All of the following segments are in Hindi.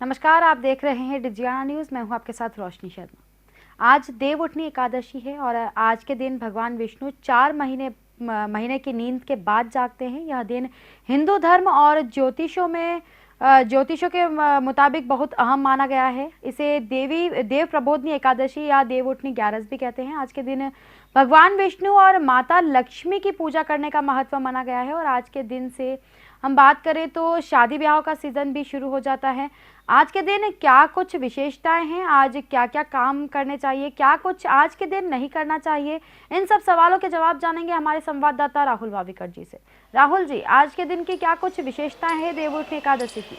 नमस्कार, आप देख रहे हैं डिजियाना न्यूज़। मैं हूं आपके साथ रोशनी शर्मा। आज देवउठनी एकादशी है और आज के दिन भगवान विष्णु 4 महीने की नींद के बाद जागते हैं। यह दिन हिंदू धर्म और ज्योतिषों के मुताबिक बहुत अहम माना गया है। इसे देव प्रबोधनी एकादशी या देवउठनी ग्यारस भी कहते हैं। आज के दिन भगवान विष्णु और माता लक्ष्मी की पूजा करने का महत्व माना गया है। और आज के दिन से हम बात करें तो शादी ब्याह का सीजन भी शुरू हो जाता है। आज के दिन क्या कुछ विशेषताएं हैं, आज क्या क्या काम करने चाहिए, क्या कुछ आज के दिन नहीं करना चाहिए, इन सब सवालों के जवाब जानेंगे हमारे संवाददाता राहुल वाविकर जी से। राहुल जी, आज के दिन की क्या कुछ विशेषताएं हैं देवउठनी एकादशी की?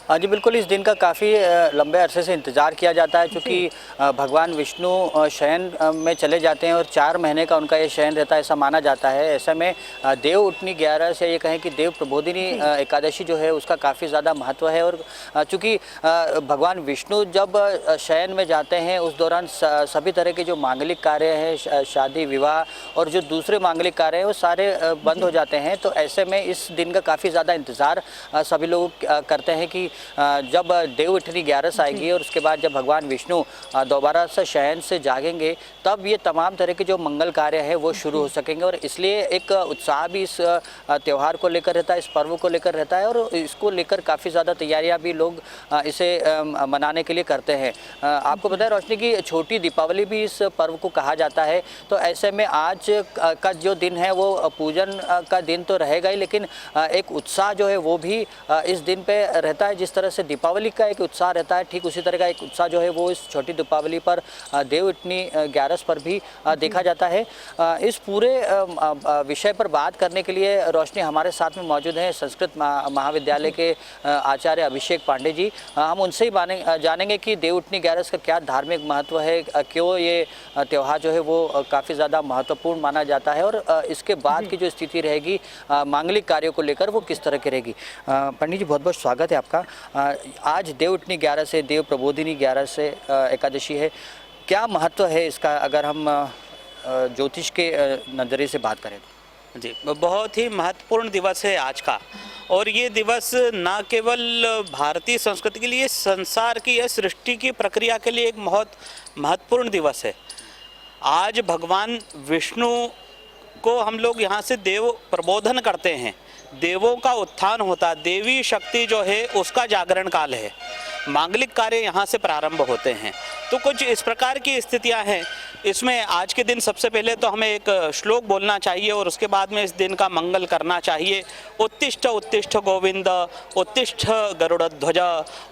हाँ जी, बिल्कुल। इस दिन का काफ़ी लंबे अरसे से इंतज़ार किया जाता है, क्योंकि भगवान विष्णु शयन में चले जाते हैं और 4 महीने का उनका ये शयन रहता है, ऐसा माना जाता है। ऐसे में देवउठनी ग्यारस या ये कहें कि देव प्रबोधिनी एकादशी जो है उसका काफ़ी ज़्यादा महत्व है। और चूँकि भगवान विष्णु जब शयन में जाते हैं उस दौरान सभी तरह के जो मांगलिक कार्य हैं, शादी विवाह और जो दूसरे मांगलिक कार्य हैं, वो सारे बंद हो जाते हैं। तो ऐसे में इस दिन का काफ़ी ज़्यादा इंतज़ार सभी लोग करते हैं कि जब देवउठनी ग्यारस आएगी और उसके बाद जब भगवान विष्णु दोबारा से शयन से जागेंगे, तब ये तमाम तरह के जो मंगल कार्य है वो शुरू हो सकेंगे। और इसलिए एक उत्साह भी इस त्यौहार को लेकर रहता है, इस पर्व को लेकर रहता है, और इसको लेकर काफ़ी ज़्यादा तैयारियां भी लोग इसे मनाने के लिए करते हैं। आपको पता है रोशनी की छोटी दीपावली भी इस पर्व को कहा जाता है। तो ऐसे में आज का जो दिन है वो पूजन का दिन तो रहेगा ही, लेकिन एक उत्साह जो है वो भी इस दिन पे रहता है। जिस तरह से दीपावली का एक उत्साह रहता है, ठीक उसी तरह का एक उत्साह जो है वो इस छोटी दीपावली पर देवउठनी ग्यारस पर भी देखा जाता है। इस पूरे विषय पर बात करने के लिए रोशनी हमारे साथ में मौजूद हैं संस्कृत महाविद्यालय के आचार्य अभिषेक पांडे जी। हम उनसे ही जानेंगे कि देवउठनी ग्यारस का क्या धार्मिक महत्व है, क्यों ये त्यौहार जो है वो काफ़ी ज़्यादा महत्वपूर्ण माना जाता है, और इसके बाद की जो स्थिति रहेगी मांगलिक कार्यों को लेकर वो किस तरह की रहेगी। पंडित जी, बहुत बहुत स्वागत है आपका। आज देवउठनी ग्यारस है, देव प्रबोधिनी ग्यारस है, एकादशी है। क्या महत्व है इसका, अगर हम ज्योतिष के नज़रिए से बात करें तो? जी, बहुत ही महत्वपूर्ण दिवस है आज का। और ये दिवस न केवल भारतीय संस्कृति के लिए, संसार की या सृष्टि की प्रक्रिया के लिए एक बहुत महत्वपूर्ण दिवस है। आज भगवान विष्णु को हम लोग यहाँ से देव प्रबोधन करते हैं, देवों का उत्थान होता, देवी शक्ति जो है उसका जागरण काल है, मांगलिक कार्य यहाँ से प्रारंभ होते हैं। तो कुछ इस प्रकार की स्थितियाँ हैं। इसमें आज के दिन सबसे पहले तो हमें एक श्लोक बोलना चाहिए और उसके बाद में इस दिन का मंगल करना चाहिए। उत्तिष्ठ उत्तिष्ठ गोविंद, उत्तिष्ठ गरुड़ध्वज,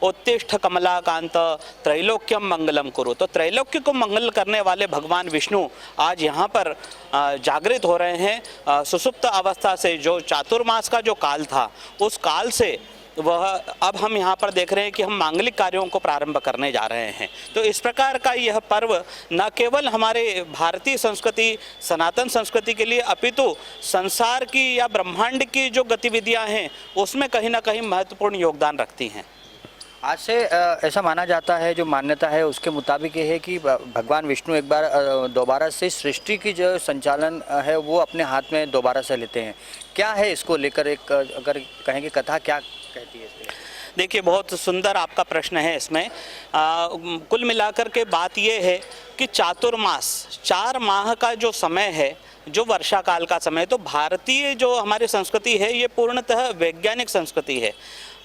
उत्तिष्ठ कमलाकांत, त्रैलोक्यम मंगलम कुरु। तो त्रैलोक्य को मंगल करने वाले भगवान विष्णु आज यहाँ पर जागृत हो रहे हैं। सुसुप्त अवस्था से जो चातुर्मास का जो काल था, उस काल से वह अब हम यहाँ पर देख रहे हैं कि हम मांगलिक कार्यों को प्रारंभ करने जा रहे हैं। तो इस प्रकार का यह पर्व न केवल हमारे भारतीय संस्कृति, सनातन संस्कृति के लिए, अपितु संसार की या ब्रह्मांड की जो गतिविधियाँ हैं उसमें कहीं ना कहीं महत्वपूर्ण योगदान रखती हैं। आज से ऐसा माना जाता है, जो मान्यता है उसके मुताबिक ये है कि भगवान विष्णु एक बार दोबारा से सृष्टि की जो संचालन है वो अपने हाथ में दोबारा से लेते हैं। क्या है इसको लेकर, एक अगर कहेंगे कथा क्या कहती है इसके? देखिए, बहुत सुंदर आपका प्रश्न है। इसमें कुल मिलाकर के बात ये है कि चातुर्मास, 4 माह का जो समय है, जो वर्षा काल का समय, तो भारतीय जो हमारी संस्कृति है ये पूर्णतः वैज्ञानिक संस्कृति है।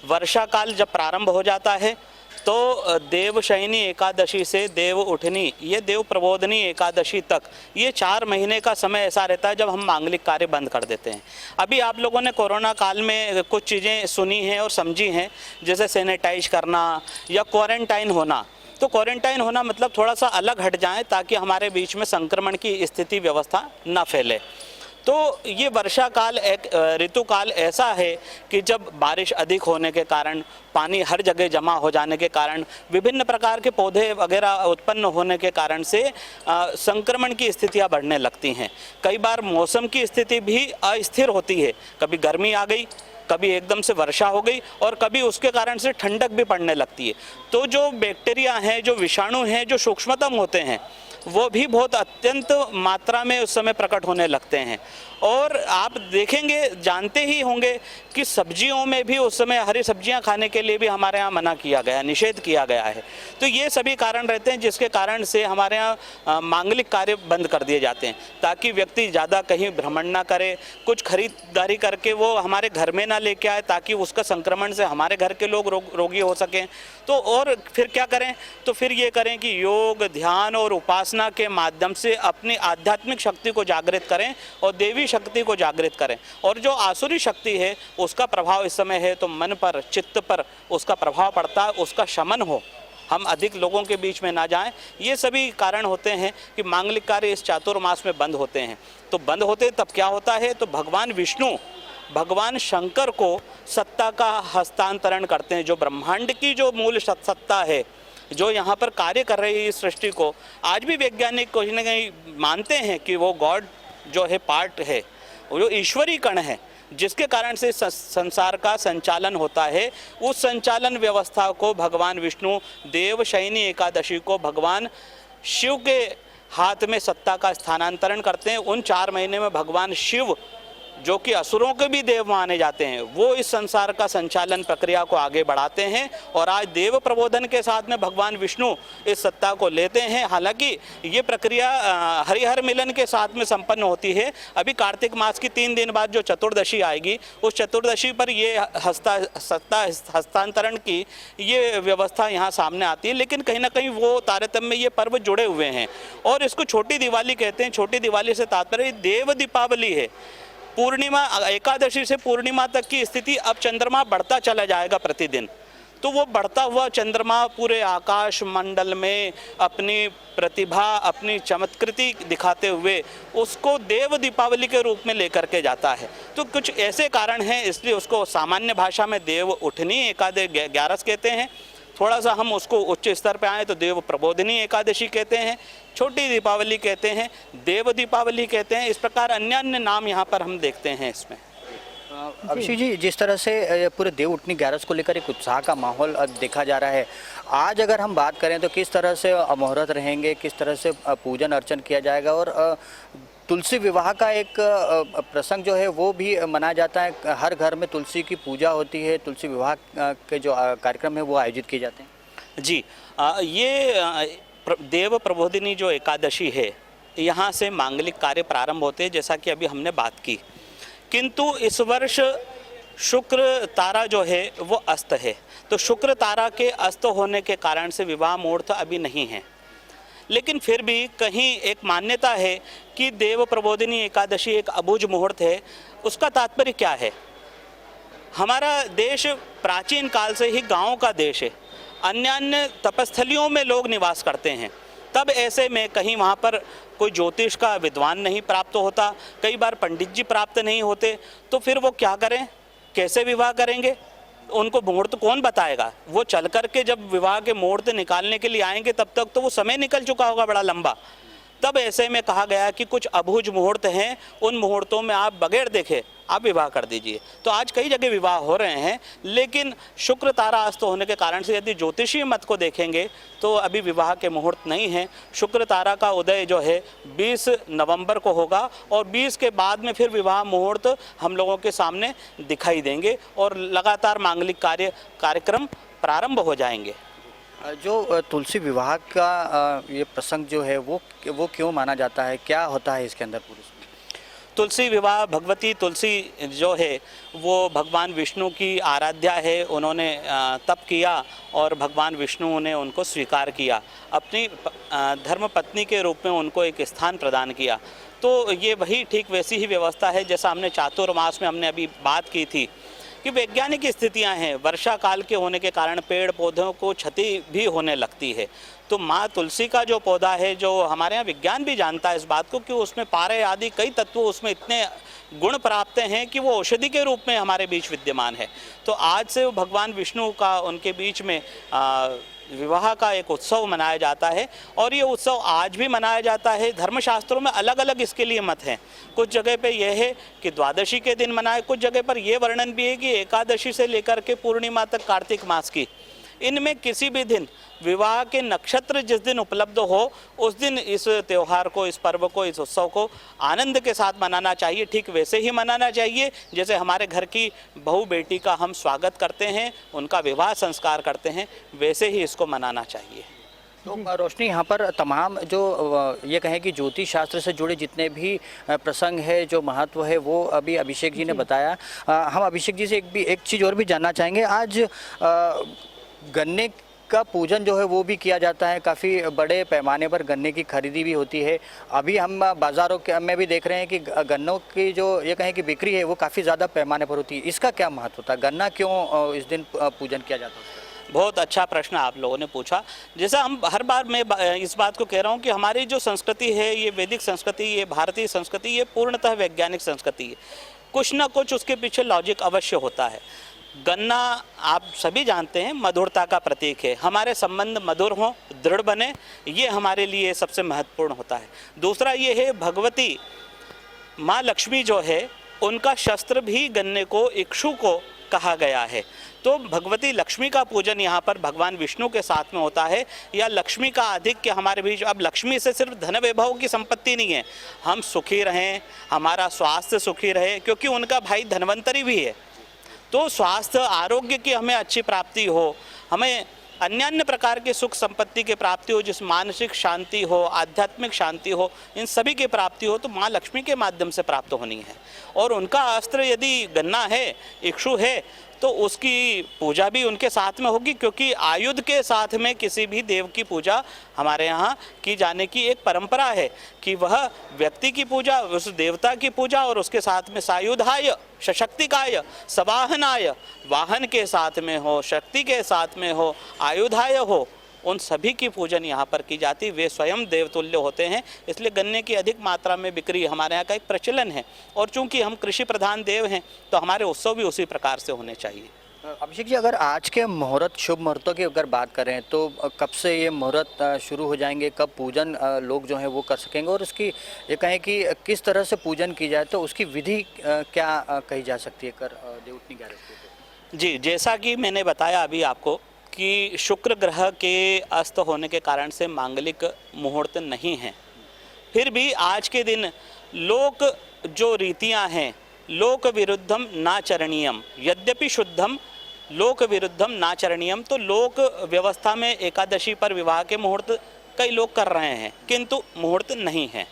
वर्षा काल जब प्रारंभ हो जाता है तो देवशयनी एकादशी से देव उठनी, ये देव प्रबोधनी एकादशी तक, ये 4 महीने का समय ऐसा रहता है जब हम मांगलिक कार्य बंद कर देते हैं। अभी आप लोगों ने कोरोना काल में कुछ चीज़ें सुनी हैं और समझी हैं, जैसे सैनिटाइज करना या क्वारंटाइन होना। तो क्वारंटाइन होना मतलब थोड़ा सा अलग हट जाएं ताकि हमारे बीच में संक्रमण की स्थिति व्यवस्था न फैले। तो ये वर्षा काल एक ऋतु काल ऐसा है कि जब बारिश अधिक होने के कारण, पानी हर जगह जमा हो जाने के कारण, विभिन्न प्रकार के पौधे वगैरह उत्पन्न होने के कारण से संक्रमण की स्थितियां बढ़ने लगती हैं। कई बार मौसम की स्थिति भी अस्थिर होती है, कभी गर्मी आ गई, कभी एकदम से वर्षा हो गई और कभी उसके कारण से ठंडक भी पड़ने लगती है। तो जो बैक्टीरिया हैं, जो विषाणु हैं, जो सूक्ष्मतम होते हैं, वो भी बहुत अत्यंत मात्रा में उस समय प्रकट होने लगते हैं। और आप देखेंगे, जानते ही होंगे कि सब्जियों में भी उस समय हरी सब्जियां खाने के लिए भी हमारे यहाँ मना किया गया, निषेध किया गया है। तो ये सभी कारण रहते हैं जिसके कारण से हमारे यहाँ मांगलिक कार्य बंद कर दिए जाते हैं, ताकि व्यक्ति ज़्यादा कहीं भ्रमण ना करे, कुछ खरीदारी करके वो हमारे घर में ना लेके आए, ताकि उसका संक्रमण से हमारे घर के लोग रोगी हो सकें। तो और फिर क्या करें, तो फिर ये करें कि योग, ध्यान और उपासना के माध्यम से अपनी आध्यात्मिक शक्ति को जागृत करें और देवी शक्ति को जागृत करें। और जो आसुरी शक्ति है उसका प्रभाव इस समय है तो मन पर, चित्त पर उसका प्रभाव पड़ता है, उसका शमन हो, हम अधिक लोगों के बीच में ना जाएं। ये सभी कारण होते हैं कि मांगलिक कार्य इस चातुर्मास में बंद होते हैं। तो बंद होते तब क्या होता है, तो भगवान विष्णु भगवान शंकर को सत्ता का हस्तांतरण करते हैं। जो ब्रह्मांड की जो मूल सत्ता है, जो यहाँ पर कार्य कर रही है इस सृष्टि को, आज भी वैज्ञानिक कहीं ना कहीं मानते हैं कि वो गॉड जो है पार्ट है, वो जो ईश्वरी कण है, जिसके कारण से संसार का संचालन होता है। उस संचालन व्यवस्था को भगवान विष्णु देवशयनी एकादशी को भगवान शिव के हाथ में सत्ता का स्थानांतरण करते हैं। उन 4 महीने में भगवान शिव, जो कि असुरों के भी देव माने जाते हैं, वो इस संसार का संचालन प्रक्रिया को आगे बढ़ाते हैं। और आज देव प्रबोधन के साथ में भगवान विष्णु इस सत्ता को लेते हैं। हालांकि ये प्रक्रिया हरिहर मिलन के साथ में संपन्न होती है। अभी कार्तिक मास की 3 दिन बाद जो चतुर्दशी आएगी, उस चतुर्दशी पर ये सत्ता हस्तांतरण की ये व्यवस्था यहाँ सामने आती है। लेकिन कहीं ना कहीं वो तारतम्य ये पर्व जुड़े हुए हैं और इसको छोटी दिवाली कहते हैं। छोटी दिवाली से तात्पर्य देव दीपावली है। पूर्णिमा, एकादशी से पूर्णिमा तक की स्थिति, अब चंद्रमा बढ़ता चला जाएगा प्रतिदिन, तो वो बढ़ता हुआ चंद्रमा पूरे आकाश मंडल में अपनी प्रतिभा, अपनी चमत्कृति दिखाते हुए उसको देव दीपावली के रूप में लेकर के जाता है। तो कुछ ऐसे कारण हैं, इसलिए उसको सामान्य भाषा में देव उठनी एकादशी 11 कहते हैं। थोड़ा सा हम उसको उच्च स्तर पे आए तो देव प्रबोधिनी एकादशी कहते हैं, छोटी दीपावली कहते हैं, देव दीपावली कहते हैं। इस प्रकार अन्य अन्य नाम यहाँ पर हम देखते हैं इसमें। अभिषेक जी, जिस तरह से पूरे देव उठनी 11 को लेकर एक उत्साह का माहौल अब देखा जा रहा है, आज अगर हम बात करें तो किस तरह से मुहूर्त रहेंगे, किस तरह से पूजन अर्चन किया जाएगा, और तुलसी विवाह का एक प्रसंग जो है वो भी मनाया जाता है। हर घर में तुलसी की पूजा होती है, तुलसी विवाह के जो कार्यक्रम है वो आयोजित किए जाते हैं। जी, ये देव प्रबोधिनी जो एकादशी है, यहाँ से मांगलिक कार्य प्रारंभ होते हैं, जैसा कि अभी हमने बात की। किंतु इस वर्ष शुक्र तारा जो है वो अस्त है, तो शुक्र तारा के अस्त होने के कारण से विवाह मुहूर्त अभी नहीं है। लेकिन फिर भी कहीं एक मान्यता है कि देव प्रबोधिनी एकादशी एक अबूझ मुहूर्त है। उसका तात्पर्य क्या है? हमारा देश प्राचीन काल से ही गाँव का देश है, अन्य अन्य तपस्थलियों में लोग निवास करते हैं। तब ऐसे में कहीं वहाँ पर कोई ज्योतिष का विद्वान नहीं प्राप्त होता, कई बार पंडित जी प्राप्त नहीं होते, तो फिर वो क्या करें, कैसे विवाह करेंगे? उनको मुहूर्त कौन बताएगा? वो चल करके जब विवाह के मुहूर्त निकालने के लिए आएंगे तब तक तो वो समय निकल चुका होगा बड़ा लंबा। तब ऐसे में कहा गया कि कुछ अबूझ मुहूर्त हैं, उन मुहूर्तों में आप बगैर देखे आप विवाह कर दीजिए। तो आज कई जगह विवाह हो रहे हैं, लेकिन शुक्र तारा अस्त होने के कारण से यदि ज्योतिषीय मत को देखेंगे तो अभी विवाह के मुहूर्त नहीं हैं। शुक्र तारा का उदय जो है 20 नवंबर को होगा और 20 के बाद में फिर विवाह मुहूर्त हम लोगों के सामने दिखाई देंगे और लगातार मांगलिक कार्यक्रम प्रारंभ हो जाएंगे। जो तुलसी विवाह का ये प्रसंग जो है वो क्यों माना जाता है, क्या होता है इसके अंदर पूरी? तुलसी विवाह, भगवती तुलसी जो है वो भगवान विष्णु की आराध्या है। उन्होंने तप किया और भगवान विष्णु ने उनको स्वीकार किया, अपनी धर्म पत्नी के रूप में उनको एक स्थान प्रदान किया। तो ये वही ठीक वैसी ही व्यवस्था है जैसा हमने चातुर्मास में हमने अभी बात की थी कि वैज्ञानिक स्थितियां हैं, वर्षा काल के होने के कारण पेड़ पौधों को क्षति भी होने लगती है। तो माँ तुलसी का जो पौधा है, जो हमारे यहाँ विज्ञान भी जानता है इस बात को कि उसमें पारे आदि कई तत्व उसमें इतने गुण प्राप्त हैं कि वो औषधि के रूप में हमारे बीच विद्यमान है। तो आज से भगवान विष्णु का उनके बीच में विवाह का एक उत्सव मनाया जाता है और ये उत्सव आज भी मनाया जाता है। धर्मशास्त्रों में अलग अलग इसके लिए मत हैं। कुछ जगह पे यह है कि द्वादशी के दिन मनाए, कुछ जगह पर यह वर्णन भी है कि एकादशी से लेकर के पूर्णिमा तक कार्तिक मास की इनमें किसी भी दिन विवाह के नक्षत्र जिस दिन उपलब्ध हो उस दिन इस त्यौहार को, इस पर्व को, इस उत्सव को आनंद के साथ मनाना चाहिए। ठीक वैसे ही मनाना चाहिए जैसे हमारे घर की बहू बेटी का हम स्वागत करते हैं, उनका विवाह संस्कार करते हैं, वैसे ही इसको मनाना चाहिए। तो रोशनी, यहाँ पर तमाम जो ये कहें कि ज्योतिष शास्त्र से जुड़े जितने भी प्रसंग है, जो महत्व है, वो अभी अभिषेक जी ने बताया। हम अभिषेक जी से एक चीज़ और भी जानना चाहेंगे। आज गन्ने का पूजन जो है वो भी किया जाता है, काफ़ी बड़े पैमाने पर गन्ने की खरीदी भी होती है। अभी हम बाज़ारों में भी देख रहे हैं कि गन्नों की जो ये कहें कि बिक्री है वो काफ़ी ज़्यादा पैमाने पर होती है। इसका क्या महत्व होता है? गन्ना क्यों इस दिन पूजन किया जाता है? बहुत अच्छा प्रश्न आप लोगों ने पूछा। जैसा हम हर बार मैं इस बात को कह रहा हूँ कि हमारी जो संस्कृति है, ये वैदिक संस्कृति, ये भारतीय संस्कृति, ये पूर्णतः वैज्ञानिक संस्कृति है। कुछ ना कुछ उसके पीछे लॉजिक अवश्य होता है। गन्ना आप सभी जानते हैं मधुरता का प्रतीक है। हमारे संबंध मधुर हों, दृढ़ बने, ये हमारे लिए सबसे महत्वपूर्ण होता है। दूसरा ये है, भगवती माँ लक्ष्मी जो है उनका शस्त्र भी गन्ने को, इक्षु को कहा गया है। तो भगवती लक्ष्मी का पूजन यहाँ पर भगवान विष्णु के साथ में होता है, या लक्ष्मी का आधिक्य हमारे बीच। अब लक्ष्मी से सिर्फ धन वैभव की संपत्ति नहीं है, हम सुखी रहें, हमारा स्वास्थ्य सुखी रहे, क्योंकि उनका भाई धन्वंतरी भी है। तो स्वास्थ्य, आरोग्य की हमें अच्छी प्राप्ति हो, हमें अन्य प्रकार के सुख संपत्ति की प्राप्ति हो, जिस मानसिक शांति हो, आध्यात्मिक शांति हो, इन सभी की प्राप्ति हो तो माँ लक्ष्मी के माध्यम से प्राप्त होनी है। और उनका अस्त्र यदि गन्ना है, इक्षु है, तो उसकी पूजा भी उनके साथ में होगी, क्योंकि आयुध के साथ में किसी भी देव की पूजा हमारे यहाँ की जाने की एक परंपरा है कि वह व्यक्ति की पूजा, उस देवता की पूजा, और उसके साथ में सायुधाय, सशक्तिकाय, सवाहनाय, वाहन के साथ में हो, शक्ति के साथ में हो, आयुधाय हो, उन सभी की पूजन यहाँ पर की जाती। वे स्वयं देवतुल्य होते हैं, इसलिए गन्ने की अधिक मात्रा में बिक्री हमारे यहाँ का एक प्रचलन है। और चूंकि हम कृषि प्रधान देव हैं तो हमारे उत्सव भी उसी प्रकार से होने चाहिए। अभिषेक जी, अगर आज के मुहूर्त, शुभ मुहूर्तों की अगर बात करें तो कब से ये मुहूर्त शुरू हो जाएंगे, कब पूजन लोग जो हैं वो कर सकेंगे, और उसकी ये कहें कि किस तरह से पूजन की जाए तो उसकी विधि क्या कही जा सकती है कर देवउठनी 11 को? जी, जैसा कि मैंने बताया अभी आपको कि शुक्र ग्रह के अस्त होने के कारण से मांगलिक मुहूर्त नहीं हैं, फिर भी आज के दिन लोक जो रीतियां हैं, लोक विरुद्धम नाचरणीयम, यद्यपि शुद्धम लोक विरुद्धम नाचरणीयम, तो लोक व्यवस्था में एकादशी पर विवाह के मुहूर्त कई लोग कर रहे हैं, किंतु मुहूर्त नहीं है।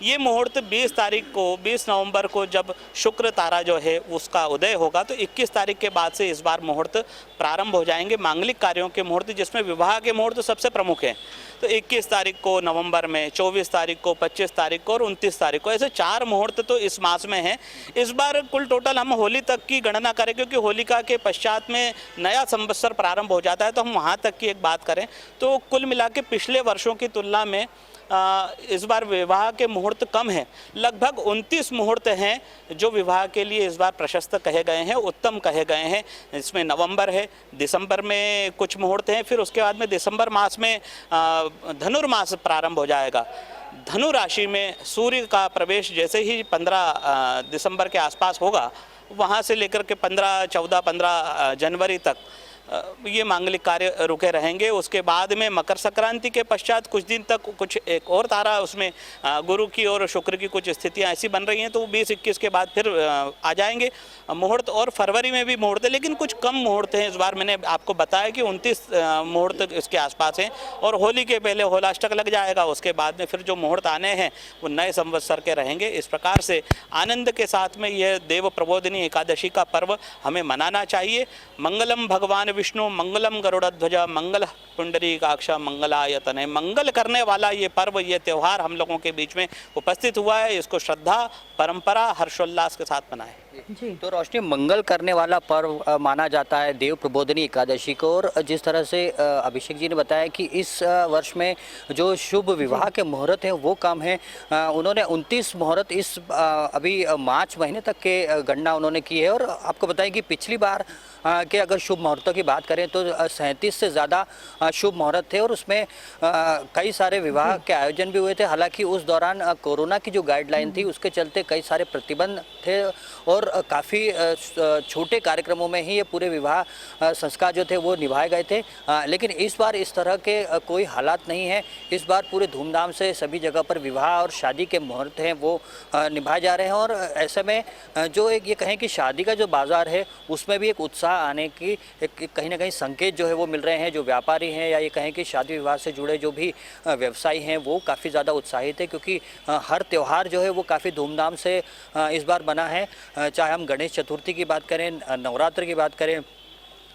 ये मुहूर्त 20 तारीख को, 20 नवंबर को जब शुक्र तारा जो है उसका उदय होगा, तो 21 तारीख के बाद से इस बार मुहूर्त प्रारंभ हो जाएंगे, मांगलिक कार्यों के मुहूर्त, जिसमें विवाह के मुहूर्त सबसे प्रमुख हैं। तो 21 तारीख को नवंबर में, 24 तारीख को, 25 तारीख को और 29 तारीख को, ऐसे 4 मुहूर्त तो इस मास में हैं। इस बार कुल टोटल हम होली तक की गणना करें, क्योंकि होलिका के पश्चात में नया संवत्सर प्रारंभ हो जाता है, तो हम वहाँ तक की एक बात करें तो कुल मिला के पिछले वर्षों की तुलना में इस बार विवाह के मुहूर्त कम हैं। लगभग 29 मुहूर्त हैं जो विवाह के लिए इस बार प्रशस्त कहे गए हैं, उत्तम कहे गए हैं। इसमें नवंबर है, दिसंबर में कुछ मुहूर्त हैं, फिर उसके बाद में दिसंबर मास में धनुर्मास प्रारंभ हो जाएगा। धनु राशि में सूर्य का प्रवेश जैसे ही 15 दिसंबर के आसपास होगा, वहाँ से लेकर के 15 जनवरी तक ये मांगलिक कार्य रुके रहेंगे। उसके बाद में मकर संक्रांति के पश्चात कुछ दिन तक कुछ एक और तारा, उसमें गुरु की और शुक्र की कुछ स्थितियां ऐसी बन रही हैं, तो 20-21 के बाद फिर आ जाएंगे मुहूर्त। और फरवरी में भी मुहूर्त है, लेकिन कुछ कम मुहूर्त हैं। इस बार मैंने आपको बताया कि 29 मुहूर्त इसके आसपास हैं, और होली के पहले होलाष्टक लग जाएगा। उसके बाद में फिर जो मुहूर्त आने हैं वो नए संवत्सर के रहेंगे। इस प्रकार से आनंद के साथ में यह देव प्रबोधिनी एकादशी का पर्व हमें मनाना चाहिए। मंगलम भगवान विष्णु, मंगलम गरुड़ध्वज, मंगल पुंडरीकाक्ष, मंगलायतने। मंगल करने वाला ये पर्व, ये त्यौहार हम लोगों के बीच में उपस्थित हुआ है। इसको श्रद्धा, परंपरा, हर्षोल्लास के साथ मनाएं। तो रोशनी, मंगल करने वाला पर्व माना जाता है देव प्रबोधिनी एकादशी को, और जिस तरह से अभिषेक जी ने बताया कि इस वर्ष में जो शुभ विवाह के मुहूर्त हैं वो कम हैं। उन्होंने 29 मुहूर्त इस अभी मार्च महीने तक के गणना उन्होंने की है, और आपको बताएं कि पिछली बार के अगर शुभ मुहूर्तों की बात करें तो 37 से ज़्यादा शुभ मुहूर्त थे, और उसमें कई सारे विवाह के आयोजन भी हुए थे। हालांकि उस दौरान कोरोना की जो गाइडलाइन थी उसके चलते कई सारे प्रतिबंध थे, और और काफ़ी छोटे कार्यक्रमों में ही ये पूरे विवाह संस्कार जो थे वो निभाए गए थे। लेकिन इस बार इस तरह के कोई हालात नहीं है। इस बार पूरे धूमधाम से सभी जगह पर विवाह और शादी के मुहूर्त हैं वो निभाए जा रहे हैं। और ऐसे में जो एक ये कहें कि शादी का जो बाज़ार है उसमें भी एक उत्साह आने की एक कहीं ना कहीं संकेत जो है वो मिल रहे हैं। जो व्यापारी हैं या ये कहें कि शादी विवाह से जुड़े जो भी व्यवसायी हैं वो काफ़ी ज़्यादा उत्साहित है, क्योंकि हर त्यौहार जो है वो काफ़ी धूमधाम से इस बार बना है। चाहे हम गणेश चतुर्थी की बात करें, नवरात्र की बात करें,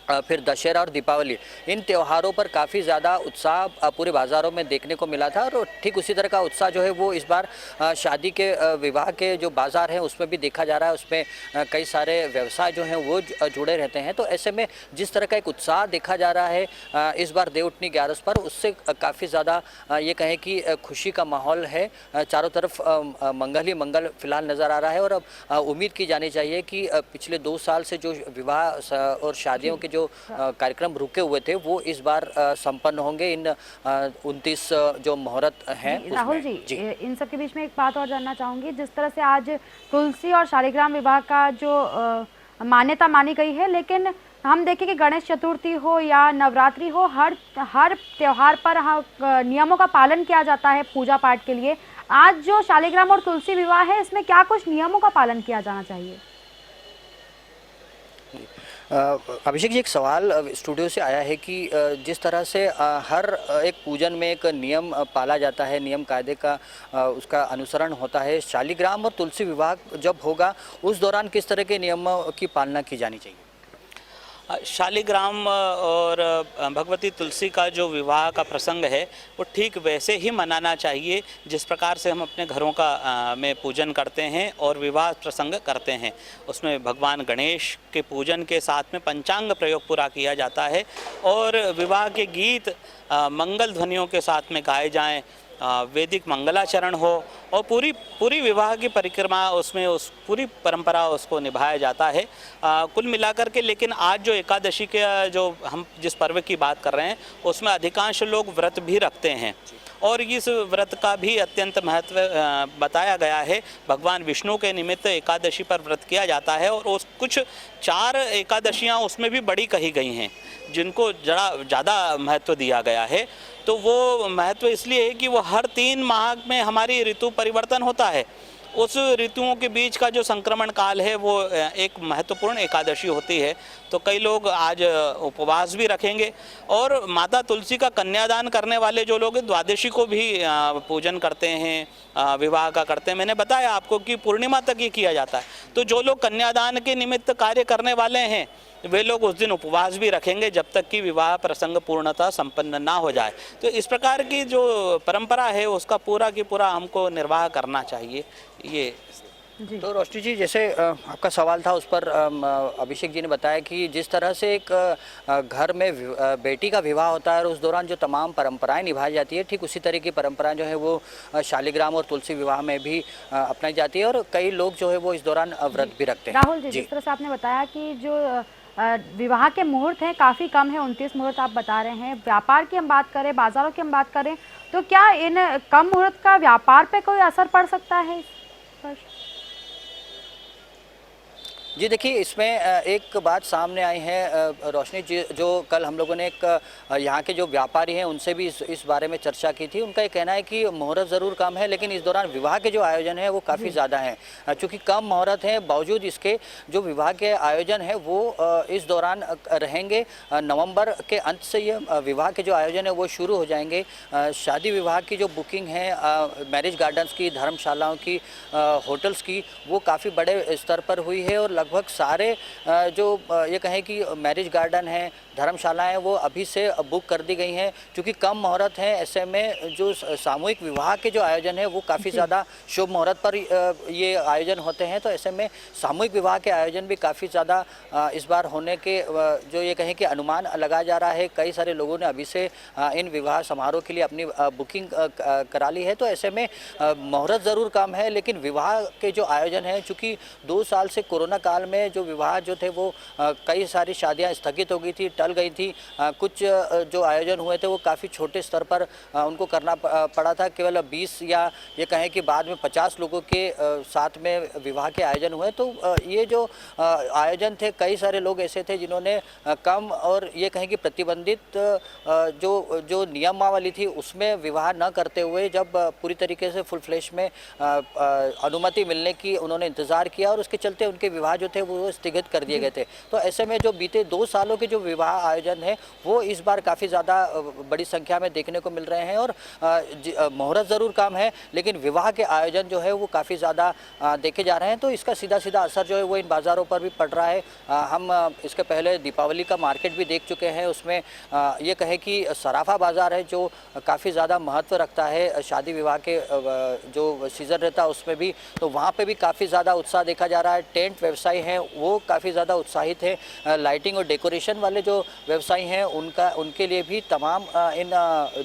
फिर दशहरा और दीपावली, इन त्योहारों पर काफ़ी ज़्यादा उत्साह पूरे बाज़ारों में देखने को मिला था। और ठीक उसी तरह का उत्साह जो है वो इस बार शादी के विवाह के जो बाज़ार हैं उसमें भी देखा जा रहा है। उसमें कई सारे व्यवसाय जो हैं वो जुड़े रहते हैं। तो ऐसे में जिस तरह का एक उत्साह देखा जा रहा है इस बार देवउठनी 11 पर, उससे काफ़ी ज़्यादा ये कहें कि खुशी का माहौल है। चारों तरफ मंगल ही मंगल फिलहाल नज़र आ रहा है। और अब उम्मीद की जानी चाहिए कि पिछले 2 साल से जो विवाह और शादियों के जो कार्यक्रम रुके हुए थे वो इस बार संपन्न होंगे। इन 29 जो मुहूर्त हैं राहुल जी, इन सब के बीच में एक बात और जानना चाहूंगी। जिस तरह से आज तुलसी और शालिग्राम विवाह का जो मान्यता मानी गई है, लेकिन हम देखें कि गणेश चतुर्थी हो या नवरात्रि हो, हर त्योहार पर नियमों का पालन किया जाता है पूजा पाठ के लिए। आज जो शालिग्राम और तुलसी विवाह है इसमें क्या कुछ नियमों का पालन किया जाना चाहिए? अभिषेक जी, एक सवाल स्टूडियो से आया है कि जिस तरह से हर एक पूजन में एक नियम पाला जाता है, नियम कायदे का उसका अनुसरण होता है, शालिग्राम और तुलसी विवाह जब होगा उस दौरान किस तरह के नियमों की पालना की जानी चाहिए? शालिग्राम और भगवती तुलसी का जो विवाह का प्रसंग है वो ठीक वैसे ही मनाना चाहिए जिस प्रकार से हम अपने घरों का में पूजन करते हैं और विवाह प्रसंग करते हैं। उसमें भगवान गणेश के पूजन के साथ में पंचांग प्रयोग पूरा किया जाता है और विवाह के गीत मंगल ध्वनियों के साथ में गाए जाएं, वैदिक मंगलाचरण हो और पूरी विवाह की परिक्रमा उसमें उस पूरी परंपरा उसको निभाया जाता है कुल मिलाकर के। लेकिन आज जो एकादशी के जो हम जिस पर्व की बात कर रहे हैं उसमें अधिकांश लोग व्रत भी रखते हैं और इस व्रत का भी अत्यंत महत्व बताया गया है। भगवान विष्णु के निमित्त एकादशी पर व्रत किया जाता है और उस कुछ 4 एकादशियाँ उसमें भी बड़ी कही गई हैं जिनको ज़्यादा महत्व दिया गया है। तो वो महत्व इसलिए है कि वो हर 3 माह में हमारी ऋतु परिवर्तन होता है। उस ऋतुओं के बीच का जो संक्रमण काल है वो एक महत्वपूर्ण एकादशी होती है। तो कई लोग आज उपवास भी रखेंगे और माता तुलसी का कन्यादान करने वाले जो लोग द्वादशी को भी पूजन करते हैं, विवाह का करते हैं। मैंने बताया आपको कि पूर्णिमा तक ये किया जाता है। तो जो लोग कन्यादान के निमित्त कार्य करने वाले हैं वे लोग उस दिन उपवास भी रखेंगे जब तक कि विवाह प्रसंग पूर्णतः संपन्न ना हो जाए। तो इस प्रकार की जो परंपरा है उसका पूरा की पूरा हमको निर्वाह करना चाहिए। ये तो रोशनी जी, जैसे आपका सवाल था उस पर अभिषेक जी ने बताया कि जिस तरह से एक घर में बेटी का विवाह होता है और उस दौरान जो तमाम परंपराएं निभाई जाती है, ठीक उसी तरह की परंपराएं जो है वो शालिग्राम और तुलसी विवाह में भी अपनाई जाती है और कई लोग जो है वो इस दौरान व्रत भी रखते हैं। राहुल जी, जिस तरह से आपने बताया कि जो विवाह के मुहूर्त हैं काफ़ी कम है, 29 मुहूर्त आप बता रहे हैं। व्यापार की हम बात करें, बाज़ारों की हम बात करें, तो क्या इन कम मुहूर्त का व्यापार पे कोई असर पड़ सकता है इस पर? जी देखिए, इसमें एक बात सामने आई है रोशनी जी, जो कल हम लोगों ने एक यहाँ के जो व्यापारी हैं उनसे भी इस बारे में चर्चा की थी। उनका ये कहना है कि मुहूर्त ज़रूर कम है लेकिन इस दौरान विवाह के जो आयोजन है वो काफ़ी ज़्यादा हैं। चूँकि कम मुहूर्त हैं बावजूद इसके जो विवाह के आयोजन है वो इस दौरान रहेंगे। नवंबर के अंत से ये विवाह के जो आयोजन है वो शुरू हो जाएंगे। शादी विवाह की जो बुकिंग है मैरिज गार्डन्स की, धर्मशालाओं की, होटल्स की, वो काफ़ी बड़े स्तर पर हुई है और लगभग सारे जो ये कहें कि मैरिज गार्डन हैं, धर्मशालाएं, वो अभी से बुक कर दी गई हैं। क्योंकि कम मुहूर्त हैं, ऐसे में जो सामूहिक विवाह के जो आयोजन है वो काफ़ी ज़्यादा शुभ मुहूर्त पर ये आयोजन होते हैं। तो ऐसे में सामूहिक विवाह के आयोजन भी काफ़ी ज़्यादा इस बार होने के जो ये कहें कि अनुमान लगाया जा रहा है। कई सारे लोगों ने अभी से इन विवाह समारोह के लिए अपनी बुकिंग करा ली है। तो ऐसे में मुहूर्त ज़रूर कम है लेकिन विवाह के जो आयोजन है, चूँकि 2 साल से कोरोना काल साल में जो विवाह जो थे वो कई सारी शादियां स्थगित हो गई थी, टल गई थी। कुछ जो आयोजन हुए थे वो काफ़ी छोटे स्तर पर उनको करना पड़ा था। केवल 20 या ये कहें कि बाद में 50 लोगों के साथ में विवाह के आयोजन हुए। तो ये जो आयोजन थे, कई सारे लोग ऐसे थे जिन्होंने कम और ये कहें कि प्रतिबंधित जो नियमावली थी उसमें विवाह न करते हुए जब पूरी तरीके से फुल फ्लैश में अनुमति मिलने की उन्होंने इंतज़ार किया और उसके चलते उनके विवाह जो थे वो स्थगित कर दिए गए थे। तो ऐसे में जो बीते 2 सालों के जो विवाह आयोजन है वो इस बार काफ़ी ज़्यादा बड़ी संख्या में देखने को मिल रहे हैं। और मुहूर्त ज़रूर कम है लेकिन विवाह के आयोजन जो है वो काफ़ी ज़्यादा देखे जा रहे हैं। तो इसका सीधा सीधा असर जो है वो इन बाज़ारों पर भी पड़ रहा है। हम इसके पहले दीपावली का मार्केट भी देख चुके हैं। उसमें ये कहे कि सराफा बाज़ार है जो काफ़ी ज़्यादा महत्व रखता है शादी विवाह के जो सीज़न रहता है उसमें भी। तो वहाँ पे भी काफ़ी ज़्यादा उत्साह देखा जा रहा है। टेंट व्यवसायी हैं वो काफ़ी ज़्यादा उत्साहित है। लाइटिंग और डेकोरेशन वाले जो व्यवसायी हैं उनके लिए भी तमाम इन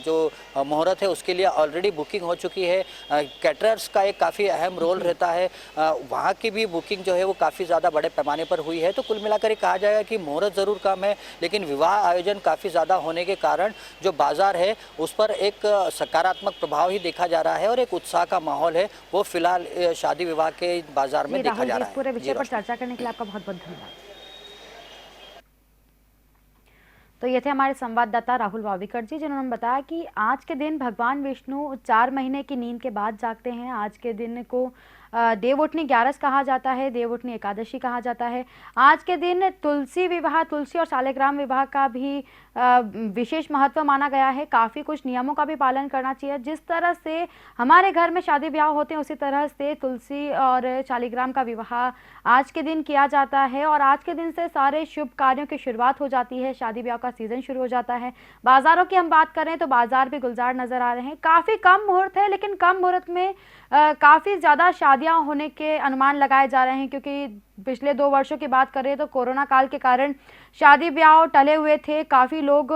जो मुहूर्त है उसके लिए ऑलरेडी बुकिंग हो चुकी है। कैटरर्स का एक काफ़ी अहम रोल रहता है, वहाँ की भी बुकिंग जो है वो काफ़ी ज़्यादा बड़े पैमाने पर हुई है। तो कुल मिलाकर कहा जाएगा कि मुहूर्त ज़रूर कम है लेकिन विवाह आयोजन काफ़ी ज़्यादा होने के कारण जो बाज़ार है उस पर एक सकारात्मक प्रभाव ही देखा जा रहा है और एक उत्साह का माहौल है वो फिलहाल शादी विवाह के बाज़ार में देखा जा रहा है। पूरे विषय पर चर्चा करने के लिए आपका बहुत बहुत धन्यवाद। तो ये थे हमारे संवाददाता राहुल वाविकर जी जिन्होंने बताया कि आज के दिन भगवान विष्णु 4 महीने की नींद के बाद जागते हैं। आज के दिन को देवउठनी 11 कहा जाता है, देवउठनी एकादशी कहा जाता है। आज के दिन तुलसी विवाह, तुलसी और शालिग्राम विवाह का भी विशेष महत्व माना गया है। काफ़ी कुछ नियमों का भी पालन करना चाहिए। जिस तरह से हमारे घर में शादी ब्याह होते हैं उसी तरह से तुलसी और शालिग्राम का विवाह आज के दिन किया जाता है और आज के दिन से सारे शुभ कार्यों की शुरुआत हो जाती है। शादी ब्याह का सीजन शुरू हो जाता है। बाज़ारों की हम बात करें तो बाज़ार भी गुलजार नज़र आ रहे हैं। काफ़ी कम मुहूर्त है लेकिन कम मुहूर्त में काफ़ी ज़्यादा शादियां होने के अनुमान लगाए जा रहे हैं क्योंकि पिछले 2 वर्षों की बात करें तो कोरोना काल के कारण शादी ब्याह टले हुए थे। काफ़ी लोग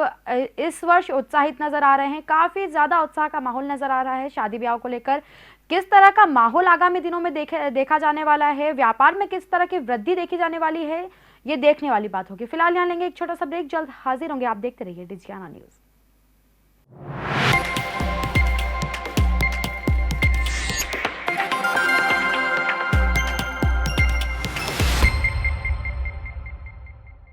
इस वर्ष उत्साहित नज़र आ रहे हैं। काफ़ी ज़्यादा उत्साह का माहौल नज़र आ रहा है शादी ब्याह को लेकर। किस तरह का माहौल आगामी दिनों में देखा जाने वाला है, व्यापार में किस तरह की वृद्धि देखी जाने वाली है, ये देखने वाली बात होगी। फिलहाल यहाँ लेंगे एक छोटा सा ब्रेक, जल्द हाजिर होंगे। आप देखते रहिए डिजियाना न्यूज़।